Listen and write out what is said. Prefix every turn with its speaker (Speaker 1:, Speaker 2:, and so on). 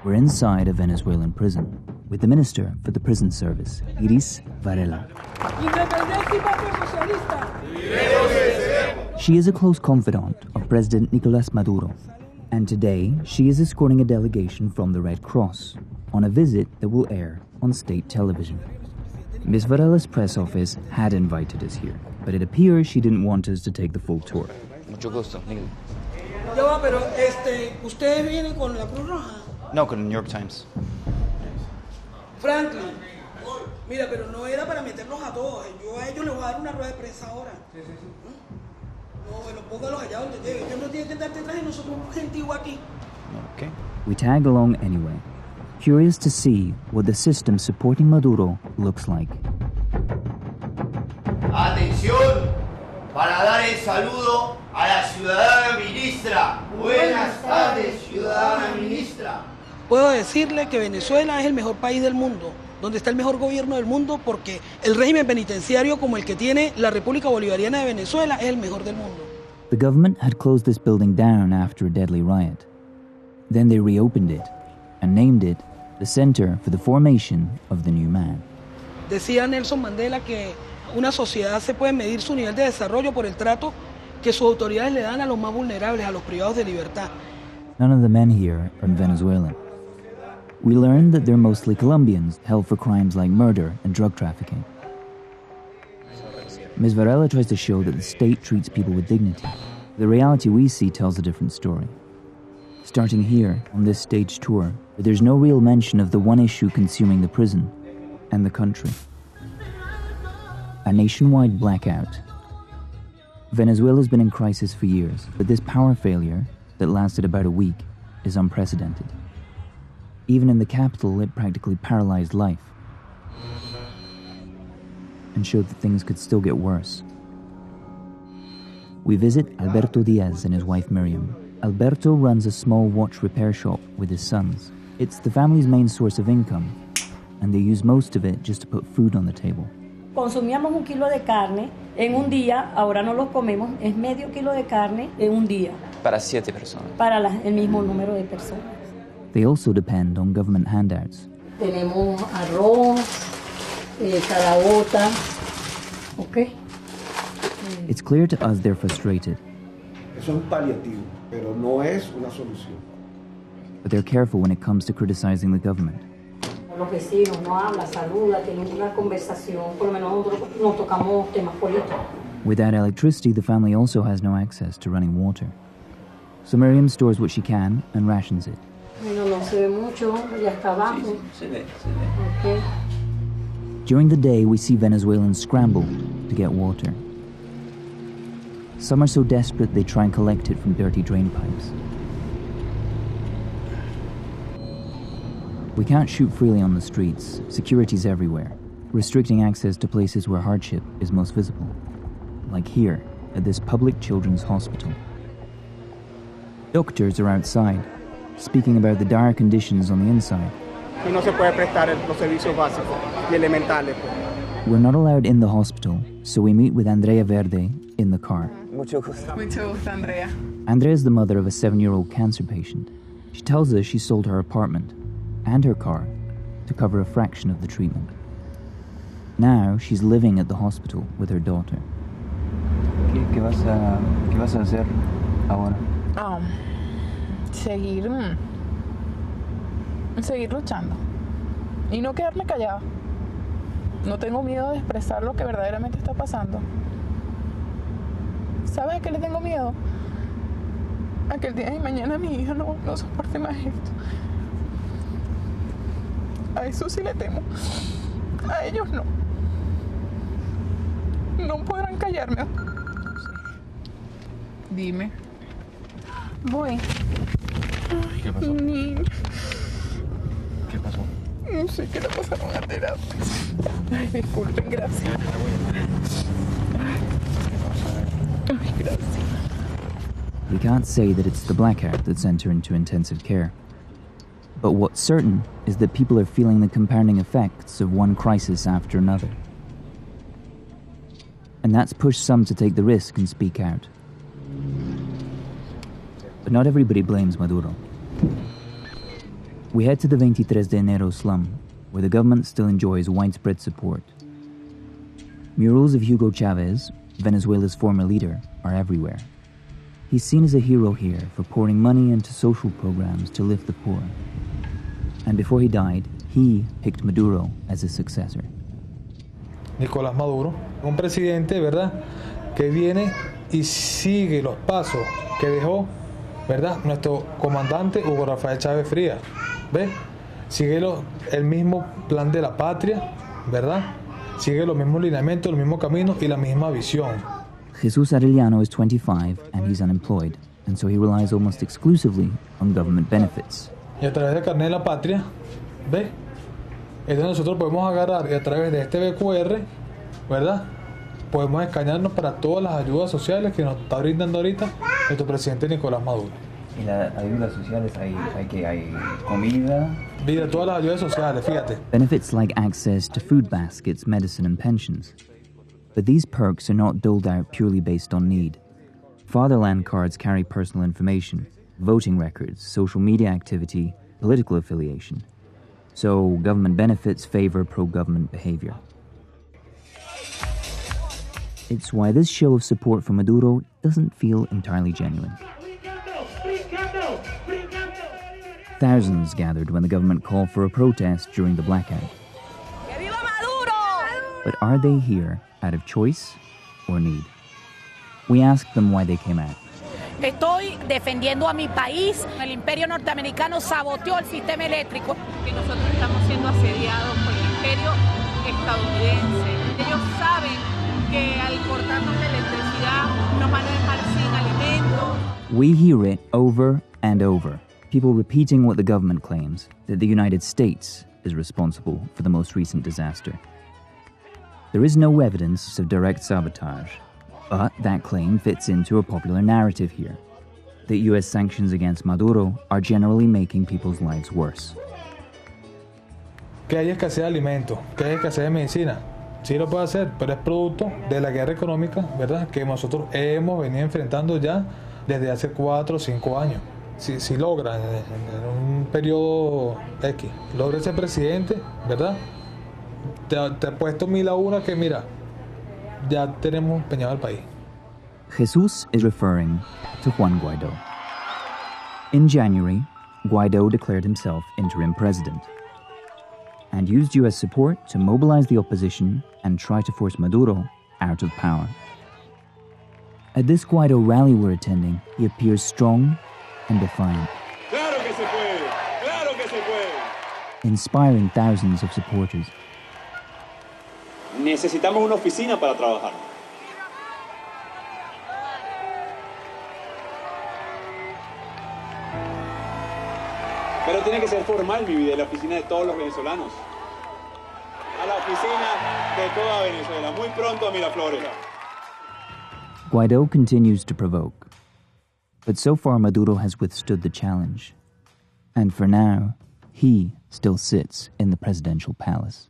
Speaker 1: We're inside a Venezuelan prison with the Minister for the Prison Service, Iris Varela. She is a close confidant of President Nicolás Maduro, and today she is escorting a delegation from the Red Cross on a visit that will air on state television. Ms. Varela's press office had invited us here, but it appears she didn't want us to take the full tour.
Speaker 2: Mucho gusto.
Speaker 3: Ya va, pero ¿ustedes vienen con la Cruz Roja?
Speaker 2: No, con el New York Times.
Speaker 3: Franklin, mira, pero no era para meterlos a todos. Yo a ellos les voy a dar una rueda de prensa ahora. No, bueno, póngalos allá donde lleguen. Ellos no tienen que estar detrás de nosotros, gente igual aquí.
Speaker 1: Okay. We tag along anyway, curious to see what the system supporting Maduro looks like.
Speaker 4: Atención, para dar el saludo a la ciudadana ministra. Buenas tardes, ciudadana ministra.
Speaker 3: Puedo decirle que Venezuela es el mejor país del mundo, donde está el mejor gobierno del mundo, porque el régimen penitenciario como el que tiene la República Bolivariana de Venezuela es el mejor del mundo.
Speaker 1: The government had closed this building down after a deadly riot. Then they reopened it and named it the Center for the Formation of the New Man.
Speaker 3: Decía Nelson Mandela que una sociedad se puede medir su nivel de desarrollo por el trato que sus autoridades le dan a los más vulnerables, a los privados de libertad.
Speaker 1: None of the men here are Venezuelan. We learned that they're mostly Colombians held for crimes like murder and drug trafficking. Ms. Varela tries to show that the state treats people with dignity. The reality we see tells a different story. Starting here, on this stage tour, there's no real mention of the one issue consuming the prison and the country. A nationwide blackout. Venezuela's been in crisis for years, but this power failure that lasted about a week is unprecedented. Even in the capital, it practically paralyzed life and showed that things could still get worse. We visit Alberto Diaz and his wife Miriam. Alberto runs a small watch repair shop with his sons. It's the family's main source of income, and they use most of it just to put food on the table.
Speaker 5: Consumíamos 1 kilo de carne en un día, ahora no los comemos, es medio kilo de carne en un día.
Speaker 2: Para 7 personas.
Speaker 5: Para el mismo número de personas.
Speaker 1: They also depend on government handouts.
Speaker 5: Tenemos arroz, caraota, okay.
Speaker 1: It's clear to us they're frustrated.
Speaker 6: Eso es un paliativo, pero no es una solución.
Speaker 1: But they're careful when it comes to criticizing the government.
Speaker 5: Los vecinos no habla, saluda, tienen una conversación, por lo menos nosotros nos tocamos temas políticos.
Speaker 1: Without electricity, the family also has no access to running water. So Miriam stores what she can and rations it.
Speaker 5: Bueno, no se ve mucho, ya está abajo.
Speaker 2: Sí, se ve.
Speaker 5: Okay.
Speaker 1: During the day, we see Venezuelans scramble to get water. Some are so desperate they try and collect it from dirty drain pipes. We can't shoot freely on the streets. Security's everywhere, restricting access to places where hardship is most visible. Like here, at this public children's hospital. Doctors are outside, speaking about the dire conditions on the inside.
Speaker 7: Y no se puede prestar los servicios básicos y elementales.
Speaker 1: We're not allowed in the hospital, so we meet with Andrea Verde in the car.
Speaker 8: Mucho gusto. Mucho gusto, Andrea.
Speaker 1: Andrea is the mother of a 7-year-old cancer patient. She tells us she sold her apartment and her car to cover a fraction of the treatment. Now she's living at the hospital with her daughter.
Speaker 2: ¿Qué vas a hacer ahora?
Speaker 8: Seguir luchando y no quedarme callada. No tengo miedo de expresar lo que verdaderamente está pasando. ¿Sabes a qué le tengo miedo? A que el día de mañana mi hija no soporte más esto. A eso sí le temo. A ellos no. No podrán callarme. Dime. Voy.
Speaker 2: ¿Qué pasó?
Speaker 8: Niño.
Speaker 2: ¿Qué pasó?
Speaker 8: No sé qué le pasaron a terapia. Ay, disculpen, gracias. Ay, gracias.
Speaker 1: We can't say that it's the blackout that sent her into intensive care. But what's certain is that people are feeling the compounding effects of one crisis after another. And that's pushed some to take the risk and speak out. But not everybody blames Maduro. We head to the 23 de Enero slum, where the government still enjoys widespread support. Murals of Hugo Chavez, Venezuela's former leader, are everywhere. He's seen as a hero here for pouring money into social programs to lift the poor. And before he died, he picked Maduro as his successor.
Speaker 9: Nicolás Maduro, un presidente, ¿verdad?, que viene y sigue los pasos que dejó, ¿verdad?, nuestro comandante Hugo Rafael Chávez Frías. ¿Ves? Sigue el mismo plan de la patria, ¿verdad? Sigue los mismos lineamientos, el mismo camino y la misma visión.
Speaker 1: Jesús Arellano is 25 and he's unemployed, and so he relies almost exclusively on government benefits.
Speaker 9: Y a través del carnet de la patria, ¿ves? Entonces nosotros podemos agarrar y a través de este BQR, ¿verdad?, podemos escanearnos para todas las ayudas sociales que nos está brindando ahorita nuestro presidente Nicolás Maduro.
Speaker 2: ¿Y las ayudas sociales hay comida?
Speaker 9: Mira, todas las ayudas sociales, fíjate.
Speaker 1: Benefits like access to food baskets, medicine and pensions. But these perks are not doled out purely based on need. Fatherland cards carry personal information, voting records, social media activity, political affiliation. So government benefits favor pro-government behavior. It's why this show of support for Maduro doesn't feel entirely genuine. Thousands gathered when the government called for a protest during the blackout. But are they here out of choice or need? We asked them why they came out.
Speaker 10: Estoy defendiendo a mi país. El imperio norteamericano saboteó el sistema eléctrico.
Speaker 8: Que nosotros estamos siendo asediados por el imperio estadounidense. Ellos saben que al cortarnos la electricidad nos van a dejar sin alimentos.
Speaker 1: We hear it over and over. People repeating what the government claims, that the United States is responsible for the most recent disaster. There is no evidence of direct sabotage, but that claim fits into a popular narrative here, that US sanctions against Maduro are generally making people's lives worse.
Speaker 9: Que hay escasez de alimentos, que hay escasez de medicina. Sí lo puede hacer, pero es producto de la guerra económica, ¿verdad?, que nosotros hemos venido enfrentando ya desde hace 4 o 5 años. Si logra en un periodo X, logra ese presidente, ¿verdad?, te he puesto 1000 a 1 que mira, ya tenemos empeñado el país.
Speaker 1: Jesús is referring to Juan Guaidó. In January, Guaidó declared himself interim president and used US support to mobilize the opposition and try to force Maduro out of power. At this Guaidó rally we're attending, he appears strong and defiant,
Speaker 11: Claro que se puede. Claro que se puede.
Speaker 1: inspiring thousands of supporters.
Speaker 11: Necesitamos una oficina para trabajar. Pero tiene que ser formal, mi vida, la oficina de todos los venezolanos. A la oficina de toda Venezuela, muy pronto a Miraflores.
Speaker 1: Guaidó continues to provoke, but so far Maduro has withstood the challenge. And for now, he still sits in the presidential palace.